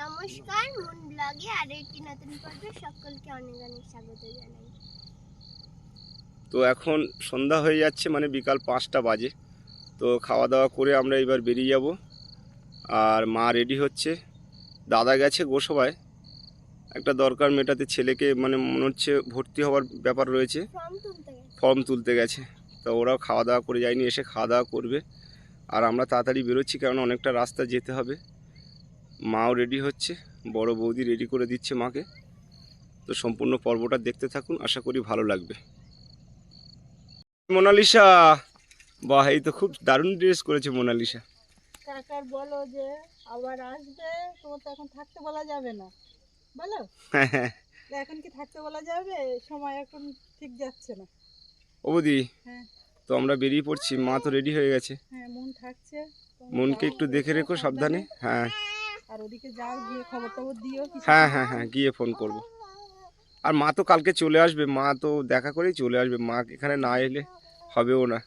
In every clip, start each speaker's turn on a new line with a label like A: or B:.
A: নমস্কার, মন ব্লগে আর একটি নতুন পর্বে সকলকে অনেক অনেক স্বাগত জানাই।
B: তো এখন সন্ধ্যা হয়ে যাচ্ছে, মানে বিকাল 5টা বাজে। তো খাওয়া দাওয়া করে আমরা এবার বেরিয়ে যাব। আর মা রেডি হচ্ছে, দাদা গেছে গোসবায় একটা দরকার মেটাতে, ছেলেকে মানে মনে হচ্ছে ভর্তি হওয়ার ব্যাপার রয়েছে, ফর্ম তুলতে গেছে। তো ওরাও খাওয়া দাওয়া করে যায়নি, এসে খাওয়া দাওয়া করবে। আর আমরা তাড়াতাড়ি বেরোচ্ছি, কারণ অনেকটা রাস্তা যেতে হবে। মাও রেডি হচ্ছে, বড় বৌদি রেডি করে দিচ্ছে মাকে। তো সম্পূর্ণ পর্বটা দেখতে থাকুন, আশা করি ভালো লাগবে। মোনালিসা, বাহ, এই তো খুব দারুণ ড্রেস করেছে মোনালিসা।
C: কাকার বলো যে আবার আসবে, তোমার তো এখন থাকতে বলা যাবে না, বলো। এখন কি থাকতে বলা যাবে? সময় এখন ঠিক যাচ্ছে না।
B: ও বৌদি,
C: হ্যাঁ
B: তো আমরা বেরিয়ে পড়ছি, মা তো রেডি হয়ে গেছে।
C: হ্যাঁ, মন থাকছে,
B: মনকে একটু দেখে রেখো সাবধানে। হ্যাঁ
C: আর ওদিকে যাও, গিয়ে খবর টবর দিও।
B: হ্যাঁ হ্যাঁ হ্যাঁ, গিয়ে ফোন করব। আর মা তো কালকে চলে আসবে, মা তো দেখা করেই চলে আসবে। মা এখানে না এলে হবেও না,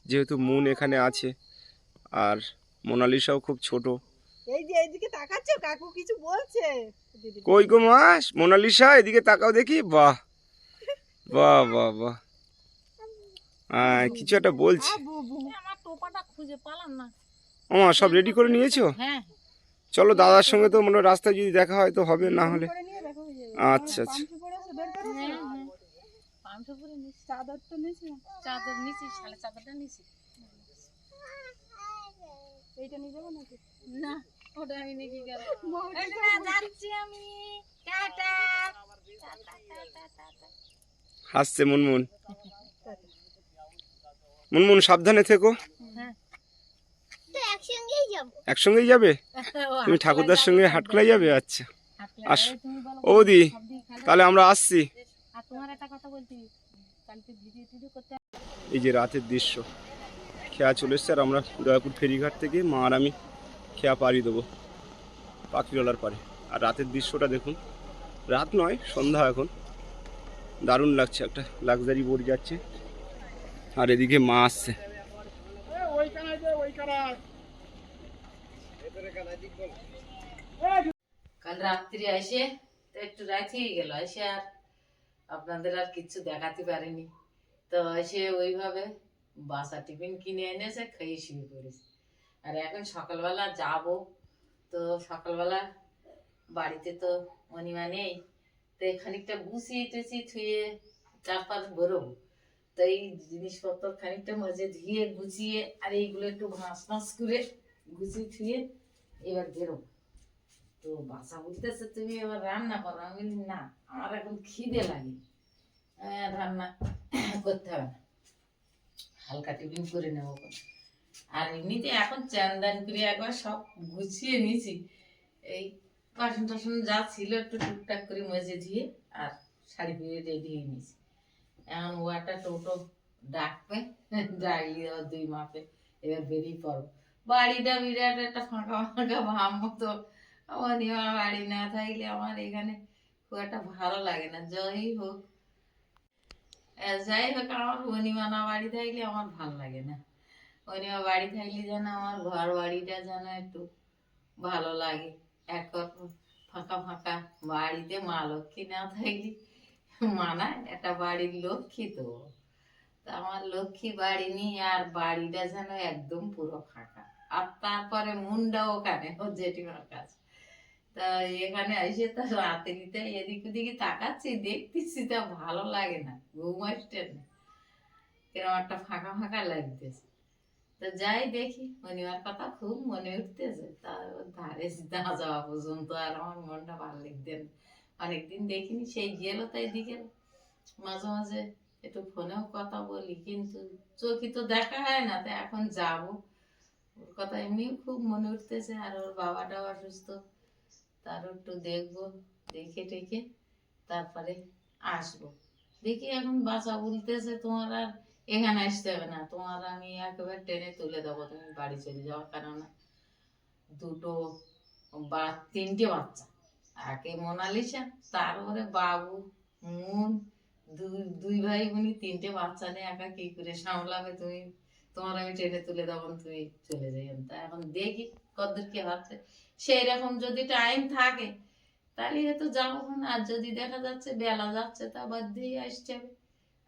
B: যেহেতু মুন এখানে আছে। আর মোনালিসাও খুব ছোট।
C: এই যে এইদিকে তাকাচ্ছো, কাকু কিছু বলছে।
B: কই গো মা, মোনালিসা এদিকে তাকাও দেখি। বাহ বাহ বাহ বাহ, কিছু একটা বলছি।
C: আমার টোপাটা খুঁজে পেলাম না।
B: ও মা, সব রেডি করে নিয়েছো?
C: হ্যাঁ,
B: চলো, দাদার সঙ্গে তো মনে হয় রাস্তায় যদি দেখা হয় তো হবে, না হলে আচ্ছা আচ্ছা।
C: চাদর তো নিয়েছি, চাদর নিয়েছি, শালে চাদরটা নিয়েছি। এইটা নিয়ে যাবো নাকি? না, ওটা আমি নিয়ে গেল। যাচ্ছি আমি, টাটা।
B: হাসছে মুনমুন। মুনমুন সাবধানে থেকো।
A: তো একসঙ্গেই যাব।
B: একসঙ্গেই যাবে? তুমি ঠাকুরদার সঙ্গে হাটখোলায় যাবে? আচ্ছা আস। ও দি, তাহলে আমরা আসছি।
C: আর তোমার একটা কথা বলছি, কালকে ভিডিও টিডিও করতে।
B: এই যে রাতের দৃশ্য, খেয়া চলে এসছে। আর আমরা দয়াপুর ফেরিঘাট থেকে মা আর আমি খেয়া পাড়ি দেবো পাখিরোলার পারে। আর রাতের দৃশ্যটা দেখুন, রাত নয়, সন্ধ্যা এখন। দারুণ লাগছে, একটা লাক্সারি বোট যাচ্ছে আর এদিকে মা আসছে।
D: কাল রাত্রি এসে তো একটু রাত হয়ে গেল, এসে আর আপনাদের আর কিচ্ছু দেখাতে পারিনি। তো এসে ওইভাবে বাসা টিফিন কিনে এনেছে, খেয়ে শুয়ে পড়েছি। আর এখন সকালবেলা যাব। তো সকালবেলা বাড়িতে তো অনিমা নেই, তো খানিকটা গুছিয়ে টুছিয়ে থুয়ে চারপাশ বেরোবো। তো এই জিনিসপত্র খানিকটা মাঝে ধুয়ে গুছিয়ে আর এইগুলো একটু ভাঁস ভাঁস করে গুছিয়ে থুয়ে এবার বেরোবো। তো বাসা বলতেছে তুমি এবার রান্না করো। আমি বলি না, আমার এখন খিদে লাগে, রান্না করতে হবে না, হালকা টিফিন করে নেবো। আর এমনিতে এখন চান দান করে একবার সব গুছিয়ে নিয়েছি। এই বাসন টাসন যা ছিল একটু টুকটাক করে মেজে দিয়ে আর শাড়ি পরে রেডি হয়ে নিয়েছি। এখন ও একটা টোটো ডাকবে, ডাকলি 2 মাপে এবার বেরিয়ে পড়বো। বাড়িটা বিরাট একটা ফাঁকা ফাঁকা ভাব মতো। অনিমা বাড়ি না থাকলে আমার এখানে খুব একটা ভালো লাগে না। যাই হোক আমার অনিমা না বাড়ি থাকলে আমার ভালো লাগে না। অনিমা বাড়ি থাকলে যেন আমার ঘর বাড়িটা যেন একটু ভালো লাগে। এক ফাঁকা ফাঁকা বাড়িতে মা লক্ষ্মী না থাকলে মানায়, একটা বাড়ির লক্ষ্মী তো। তা আমার লক্ষ্মী বাড়ি নিয়ে আর বাড়িটা যেন একদম পুরো ফাঁকা। আর তারপরে মুন্ডা ওখানে ওর জেঠিমার কাছে। তা এখানে এসে তো রাতে নিতে এদিক ওদিকে তাকাচ্ছি, দেখতেছি, তা ভালো লাগে না, ঘুম আসছে না, কিরকম একটা ফাঁকা ফাঁকা লাগতেছে। তো যাই দেখি, অনিমার কথা খুব মনে উঠতেছে। তার ধারে না যাওয়া পর্যন্ত আর আমার মনটা ভালো লাগছে না। অনেকদিন দেখিনি, সেই গেল তাই দিকে মাঝে মাঝে একটু ফোনেও কথা বলি, কিন্তু চোখে তো দেখা হয় না। তাই এখন যাব, ওর কথা এমনিও খুব মনে উঠতেছে। আর ওর বাবাটাও অসুস্থ, তারও একটু দেখবো, দেখে টেখে তারপরে আসবো। দেখি এখন বাসা বলতেছে তোমার আর এখানে আসতে হবে না, তোমার আমি একেবারে ট্রেনে তুলে দেবো, তুমি বাড়ি চলে যাও। কেননা তিনটে বাচ্চা, একে মোনালিসা, তারপরে বাবু, মুন, দুই ভাই বোনই, 3টে বাচ্চা নিয়ে একা কি করে সামলাবে তুমি? তোমার আমি ট্রেনে তুলে দেবো, তুমি চলে যাই। তা এখন দেখি কতদূর কি হচ্ছে। সেই রকম যদি টাইম থাকে তাহলে হয়তো যাবো না। আর যদি দেখা যাচ্ছে বেলা যাচ্ছে তা বাদ দিয়ে আসতে হবে,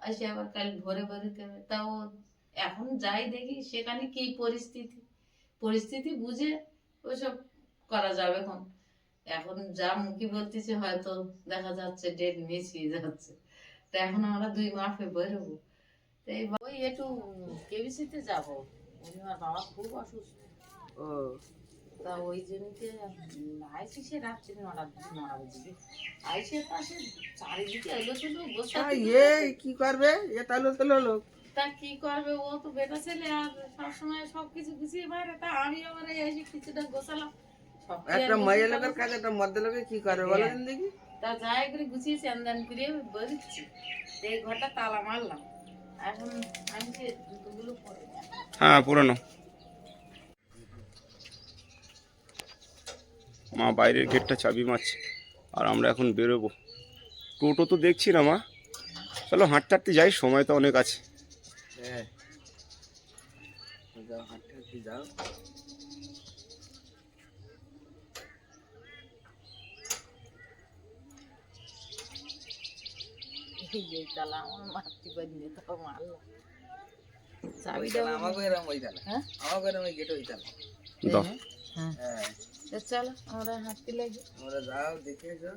D: আসে আবার কাল ভোরে বেরোতে হবে। তাও এখন যাই দেখি সেখানে কি পরিস্থিতি, পরিস্থিতি বুঝে ওইসব করা যাবে। এখন এখন যা মুখে বলতেছে হয়তো দেখা যাচ্ছে ডেট মিসিয়ে যাচ্ছে, তো এখন আমরা 2 মাসে বেরোবো। তো এই ওই একটু কেবিসিতে যাবো, আমার বাবা খুব অসুস্থ।
E: ও
D: তা ওই জন্যতে আইসি সে রাত্রি 9টা বাজে আইসি পাশে চারিদিকে এলো ছিল বসে।
E: এ কি করবে এ তাহলে লোক
D: তা কি করবে, ও তো বেটা ছেলে আর সবসময় সবকিছু গুছিয়ে বাইরে, তা আমি আবার এসে কিছুটা গোছালাম। সব কি আর
E: একটা
D: গুছিয়ে
E: মাইয়া
D: পারবো?
E: লোকের কাজ একটা মধ্যে লোকে কি করে বলো দিন দেখি।
D: তা যাই করে গুছিয়ে চান্দান করে বেরোচ্ছি, এই ঘরটা তালা মারলাম। এখন আমি যে জুতোগুলো পরে নেব।
B: হ্যাঁ পুরনো মা বাইরের গেটটা চাবি মারছে আর আমরা এখন বেরোবো। টোটো তো দেখছি না মা, চলো হাঁটতে হাঁটতে যাই, সময় তো অনেক আছে।
E: হ্যাঁ যাও হাঁটতে হাঁটতে যাও।
D: এই তালা আমার মারতে পারিনি, তাও মারলাম। চাবিটা
E: আমাকে এরকম ওই তালা,
D: হ্যাঁ
E: আমাকে এরকম ওই গেট ওই তালা।
B: দাও
D: হ্যাঁ
E: হ্যাঁ
D: তো চলো আমরা হাঁটতে লাগি।
E: আমরা যাও দেখে এসো।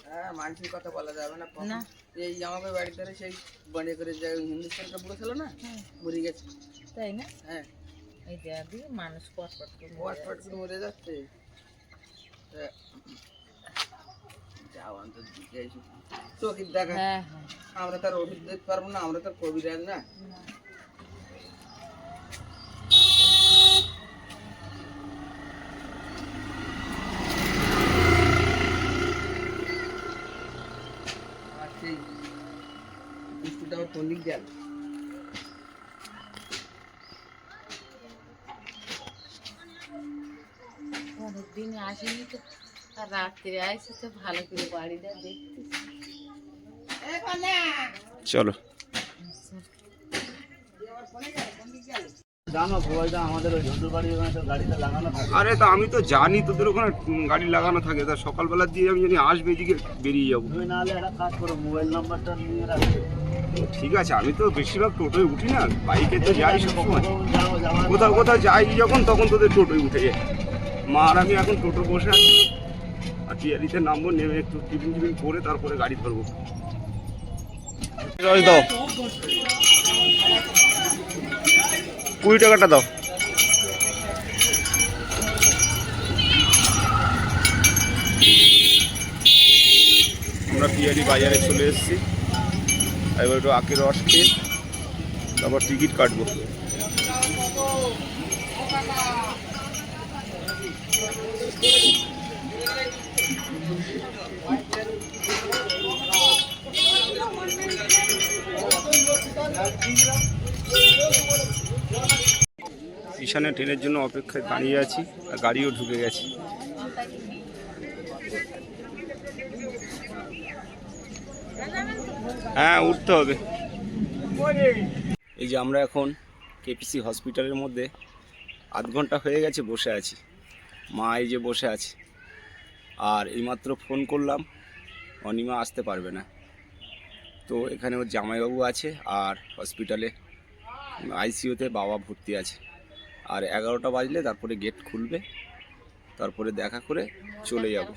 E: হ্যাঁ মানুষের কথা বলা যাবে না।
D: না।
E: এই আমাদের বাড়ির ধারে সেই বনে করে যে হিন্দুস্তানটা বুড়ো ছিল না, মরে গেছে।
D: তাই না?
E: হ্যাঁ
D: এই দেয়া দিয়ে মানুষ পটপট করে মরে
E: পট
D: যাচ্ছে।
E: করে মরে যাচ্ছে। তা যাও অন্তত দেখে এসো, চোখের দেখা।
D: হ্যাঁ হ্যাঁ
E: আমরা তার ওষুধ দিতে পারবো না, আমরা তার কবিরাজ না।
D: না।
E: আর সেই বিস্কুটটা আবার কোন দিক গেল?
D: অনেকদিন আসেনি তো, আর রাত্রে আসে তো ভালো করে বাড়িটা দেখতেছি।
B: চলো।
E: জানো ভয়টা আমাদের ওই ঝন্টুর বাড়ির ওখানে তো গাড়িটা লাগানো থাকে।
B: আরে তা আমি তো জানি তোদের ওখানে গাড়ি লাগানো থাকে, তা সকালবেলা দিয়ে আমি জানি আসবে এদিকে বেরিয়ে যাবো।
E: তুমি নাহলে একটা কাজ করো, মোবাইল নাম্বারটা নিয়ে রাখবে।
B: ঠিক আছে, আমি তো বেশিরভাগ টোটোয় উঠি না, বাইকে তো যাই সবসময়।
E: যাও যাওয়ার
B: কোথাও কোথাও যাই যখন তখন তোদের টোটোয় উঠে যাই। মা আর আমি এখন টোটো বসে আছি, আর টিয়ারিতে নামবো, নেমে একটু টিফিন টিফিন করে তারপরে গাড়ি ধরবো। দাও 20 টাকাটা দাও। আমরা পিয়ারি বাজারে চলে এসেছি, এবার একটু আখের রস খেয়ে তারপর টিকিট কাটবো। ঈশানে ট্রেনের জন্য অপেক্ষায় দাঁড়িয়ে আছি, আর গাড়িও ঢুকে গেছে। হ্যাঁ উঠতে হবে। এই যে আমরা এখন কেপিসি হসপিটালের মধ্যে, আধ ঘন্টা হয়ে গেছে বসে আছি। মা এই যে বসে আছে, আর এইমাত্র ফোন করলাম, অনিমা আসতে পারবে না। তো এখানে ওর জামাইবাবু আছে, আর হসপিটালে আইসিইউতে বাবা ভর্তি আছে। আর 11টা বাজলে তারপরে গেট খুলবে, তারপরে দেখা করে চলে যাব।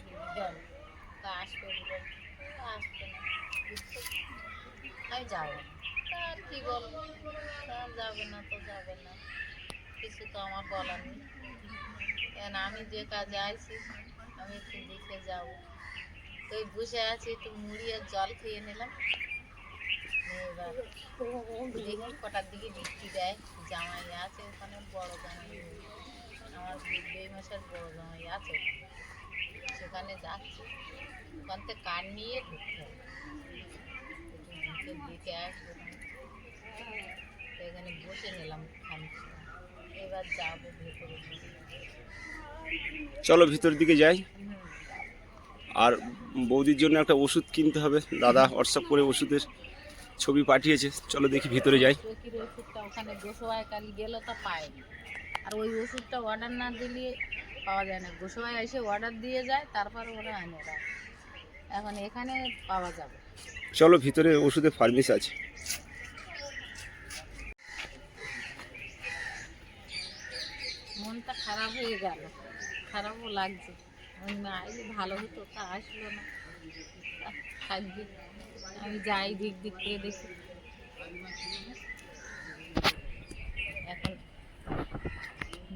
D: তা আসবে বলে, তা আসবে না। আমি যাবো, তা আর কি বলবো, তা যাবে না তো যাবে না, কিছু তো আমার বলার নেই। কেন আমি যে কাজে আইছি আমি একটু দেখে যাব। তো এই বসে আছি, একটু মুড়ি আর জল খেয়ে নিলাম। এবার দেখি কটার দিকে বৃষ্টি দেয়। জামাই আছে ওখানে, বড় জামাই, আমার দুই মাসের বড় জামাই আছে ওখানে, সেখানে যাচ্ছি। ওখান থেকে কান নিয়ে ঢুকতে হবে, একটু দিকে আসবো। তো এখানে বসে নিলাম খানিক সময়, এবার যাবো ভেতরে।
B: চলো ভিতর দিকে যাই। আর বৌদির জন্য একটা ওষুধ কিনতে হবে, দাদা হোয়াটসঅ্যাপ করে ওষুধের ছবি পাঠিয়েছে, চলো দেখি ভিতরে যাই।
D: চোখের ওষুধটা ওখানে গোসবায় কাল গেল তা পায়নি, আর ওই ওষুধটা অর্ডার না দিলে পাওয়া যায় না, গোসাই এসে অর্ডার দিয়ে যায়, তারপর ওরা আনে দেয়। এখন এখানে পাওয়া যাবে।
B: চলো ভিতরে ওষুধের ফার্মেসি আছে।
D: মনটা খারাপ হয়ে গেল, খারাপও লাগছে। অন্য আইলে ভালো হতো, তা আসলো না। থাকবে, আমি যাই দিক দিক করে দেখি। এখন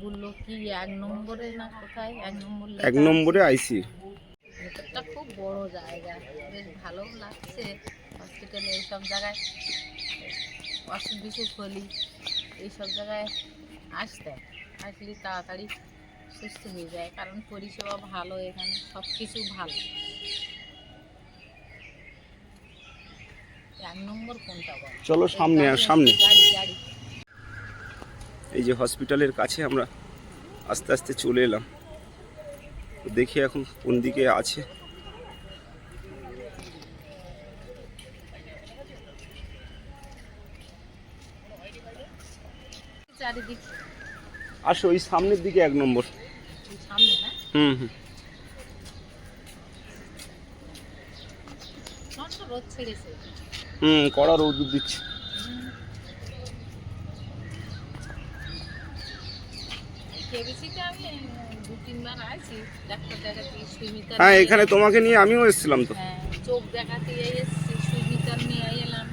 D: বললো কি 1 নম্বরে না কোথায়, 1 নম্বর
B: 1 নম্বরে আইসি।
D: ভেতরটা খুব বড় জায়গা, বেশ ভালো লাগছে। হসপিটালে এইসব জায়গায় অসুখ বিসুখ হলি এইসব জায়গায় আসলে তাড়াতাড়ি সুস্থ হয়ে যায়, কারণ পরিষেবা ভালো, এখানে সব কিছু ভালো। 1 নম্বর কোনটা বল?
B: চলো সামনে সামনে।
D: গাড়ি গাড়ি
B: এই যে হসপিটালের কাছে আমরা আস্তে আস্তে চলে এলাম। তো দেখি এখন কোন দিকে আছে।
D: চারিদিক
B: আসো ওই সামনের দিকে 1 নম্বর।
D: সামনে না,
B: হুম।
D: তো রোদ ছেড়েছে।
B: কড়া রোদ দিচ্ছে।
D: কেবিসিতে আমি 2-3 বার আইছি, ডাক্তার দেখাতে সুমিতা।
B: হ্যাঁ, এখানে তোমাকে নিয়ে আমিও এসেছিলাম তো।
D: হ্যাঁ, চোখ দেখাতে এসেছি, সুমিতা নিয়ে এলাম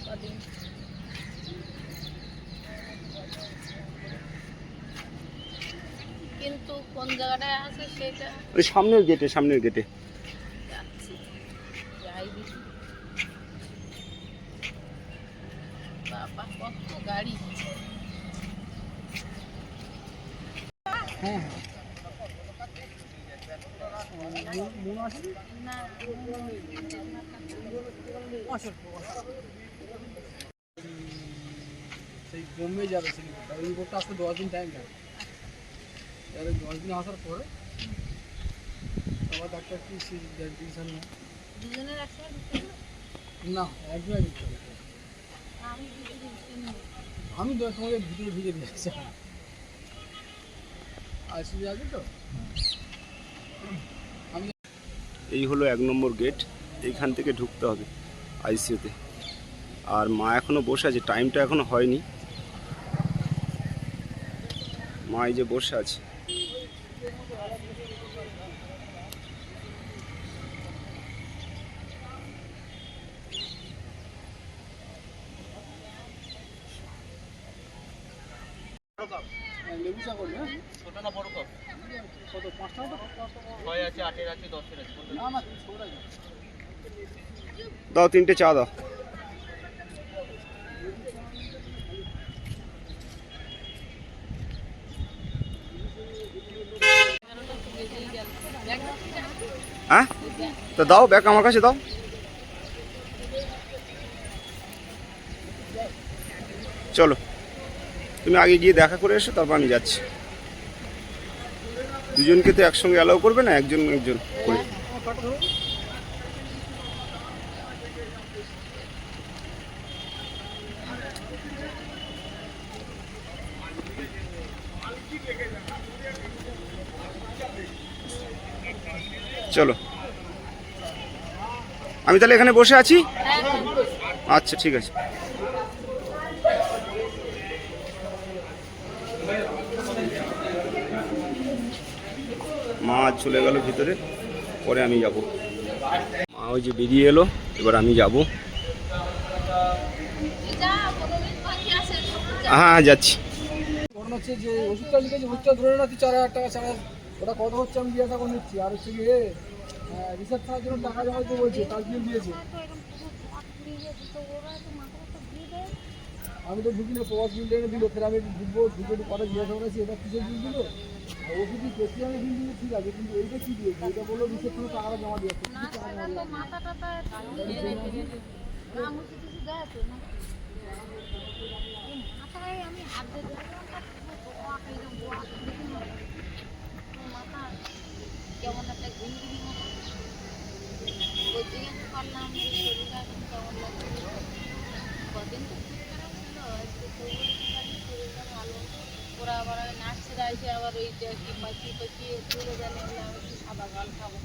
D: কদিন। কিন্তু কোন জায়গাটায় আছে সেটা
B: ওই সামনের গেটে।
D: যাচ্ছি, যাই দেখি। বাবা কত গাড়ি!
E: হ্যাঁ
D: না,
E: সেই বোম্বে যাবে, সেই রিপোর্টটা আসতে 10 দিন টাইম লাগে। এবারে 10 দিন আসার পরে আবার ডাক্তার কি ডিসিশন নেয়।
D: দুজনের একসঙ্গে ঢুকতে হবে?
E: না, একজনই দিতে হবে।
D: আমি দুটো ঢুকতে নেই।
E: আমি তো তোমাকে ভিতরে ঢুকে দিয়েছি। আইসিইউ আছে তো।
B: এই হলো 1 নম্বর গেট। এইখান থেকে ঢুকতে হবে আইসিইউতে। আর মা এখনো বসে আছে, টাইমটা এখনো হয়নি। মা এই যে বসে আছে।
E: লেবু চা করবে? ছোট না বড় কাপ? কত, 5 টাকা? 6 আছে, 8 আছে, 10 আছে। না না, ছোট আছে।
B: দাও 3টে চা দাও। হ্যাঁ, তো দাও ব্যাগ আমার কাছে দাও। চলো তুমি আগে গিয়ে দেখা করে এসো, তারপর আমি যাচ্ছি। দুজনকে তো একসঙ্গে অ্যালাউ করবে না, একজন একজন করে। চলো আমি তাহলে এখানে বসে আছি। আচ্ছা ঠিক আছে। মা চলে গেল ভিতরে, পরে আমি যাব। মা ওই যে বেরিয়ে এলো, এবার আমি যাব। হ্যাঁ যাচ্ছি।
E: ঘটনা হচ্ছে যে ওষুধটা লিখেছে, ওষুধটা ধরে না তুই 4,000 টাকা ছাড়া, ওটা কত হচ্ছে আমি জিজ্ঞাসা করে নিচ্ছি। আর হচ্ছে গিয়ে রিসার্চ করার জন্য টাকা জমা দিতে বলছে, তার বিল দিয়েছে। আমি তো ঢুকি না, প্রবাস বিল এনে দিল, ফের আমি ঢুকবো, ঢুকে কথা জিজ্ঞাসা করেছি এটা কিসের বিল দিল। ওষুধই প্রেসক্রিপশনে বিল দিলে ঠিক আছে, কিন্তু এইটা কি দিয়েছে, এটা বললো রিসেপশনে টাকাটা জমা দিয়েছে।
A: আমি হাত দিয়ে
D: কেমন একটা ঘুমঘুমি মতো ওই জিজ্ঞাসা করলাম যে শরীরটা এখন কেমন লাগছে। কদিন তো খুব খারাপ ছিল, আজকে শরীরটা ভালো। ওরা আবার নার্সরা এসে আবার ওইটা কি পাকিয়ে তুলে দেন, আমি একটু সাদা জল খাবো,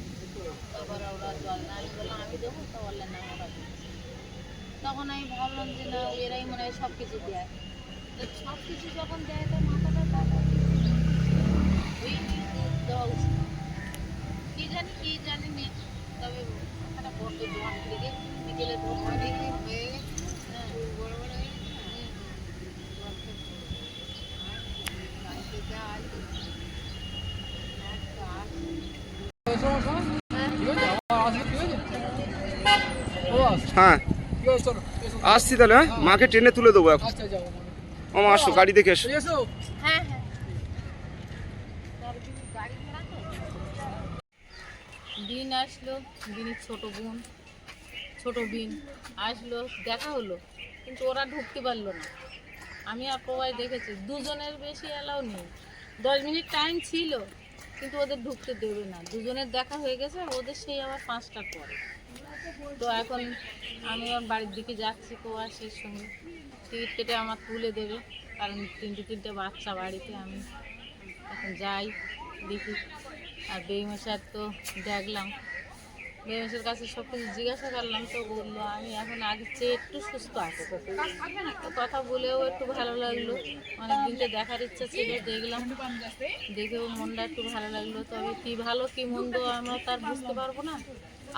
D: তারপরে ওরা জল না, আমি বললাম আমি দেবো, তো বললেন না ওরা দিচ্ছে। তখন আমি ভাবলাম যে না এরাই মনে হয় সব কিছু দেয়, তো সব কিছু যখন দেয় তো মাথাটা টাকা দেওয়া উচিত। কি জানি নেই, তবে মাথাটা বড্ড জোয়ান থেকে বিকেলে ধোয়া হয়ে গেছে, হ্যাঁ বড় বড় হয়ে গেছে।
B: হ্যাঁ আসছি তাহলে, হ্যাঁ মাকে ট্রেনে তুলে দেবো এখন।
E: আচ্ছা যাও
B: ও মা আসো, গাড়ি দেখে এসো।
E: এসো।
D: হ্যাঁ হ্যাঁ দিন আসলো, দিনের ছোট বিন আসলো, দেখা হলো, কিন্তু ওরা ঢুকতে পারলো না। আমি আর প্রবাই দেখেছি দুজনের বেশি এলাও নেই, 10 মিনিট টাইম ছিল, কিন্তু ওদের ঢুকতে দেবে না। দুজনের দেখা হয়ে গেছে, ওদের সেই আবার 5টার পরে। তো এখন আমি আমার বাড়ির দিকে যাচ্ছি প্রবাসের সঙ্গে, টিকিট কেটে আমার তুলে দেবে, কারণ 3টে বাচ্চা বাড়িতে। আমি এখন যাই দেখি। আর বেইমশার তো দেখলাম, বেইমশার কাছে সব কিছু জিজ্ঞাসা করলাম, তো বললো আমি এখন আগের চেয়ে একটু সুস্থ আছি। তো কথা বলেও একটু ভালো লাগলো, অনেকদিন তো দেখার ইচ্ছা ছিল, দেখলাম, দেখেও মনটা একটু ভালো লাগলো। তবে কি ভালো কি মন্দ আমরা তার বুঝতে পারবো না।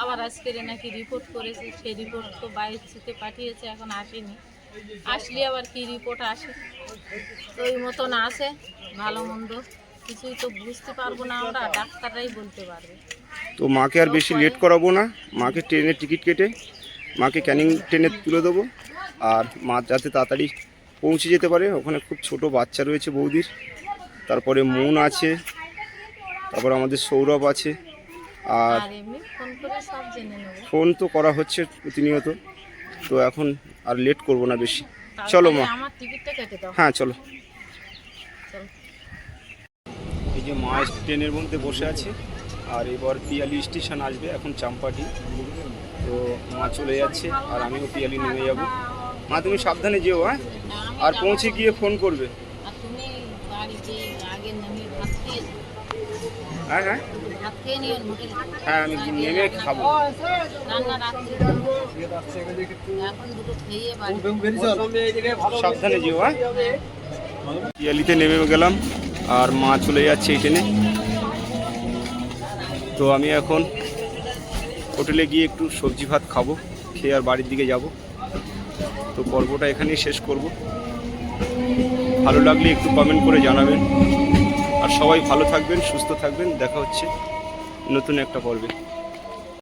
D: আবার আজকের নাকি রিপোর্ট করেছে, সেই রিপোর্ট তো বাইরে পাঠিয়েছে, এখন আসেনি। আসলে আবার কি রিপোর্ট আসে, তো ওই মতন আসে, ভালো মন্দ কিছুই তো বুঝতে পারবো না আমরা, ডাক্তাররাই বলতে পারবে।
B: তো মাকে আর বেশি লেট করাবো না, মাকে ট্রেনের টিকিট কেটে মাকে ক্যানিং ট্রেনে তুলে দেবো। আর মা যাতে তাড়াতাড়ি পৌঁছে যেতে পারে, ওখানে খুব ছোট বাচ্চা রয়েছে বৌদির, তারপরে মন আছে, তারপর আমাদের সৌরভ আছে। আর
D: আর এমনি ফোন করে সব জেনে নেবো।
B: ফোন তো করা হচ্ছে প্রতিনিয়ত, তো এখন আর লেট করব না বেশি। চলো মা।
D: আমার টিকিটটা কেটে দাও।
B: হ্যাঁ চলো।
D: চলো।
B: এই যে মা ট্রেনের মধ্যে বসে আছে, আর এবার পিয়ালি স্টেশন আসবে, এখন চাম্পাটি। তো মা চলে যাচ্ছে, আর আমিও পিয়ালি নেমে যাব। মা তুমি সাবধানে যেও, হ্যাঁ, আর পৌঁছে গিয়ে ফোন করবে।
D: আর তুমি বাড়িতে আগে নেমে ভাত খেয়ে যাও।
B: হ্যাঁ হ্যাঁ
D: ভাত খেয়ে নিও হোটেলে।
B: হ্যাঁ আমি নেমে খাবো।
D: রান্না রাত্রে এখন দুটো খেয়ে বাড়ি।
B: সাবধানে যেও, হ্যাঁ। পিয়ালিতে নেমে গেলাম, আর মা চলে যাচ্ছে এই ট্রেনে। তো আমি এখন হোটেলে গিয়ে একটু সবজি ভাত খাবো, খেয়ে আর বাড়ির দিকে যাব। তো পর্বটা এখানেই শেষ করব। ভালো লাগলে একটু কমেন্ট করে জানাবেন, আর সবাই ভালো থাকবেন, সুস্থ থাকবেন। দেখা হচ্ছে নতুন একটা পর্বে।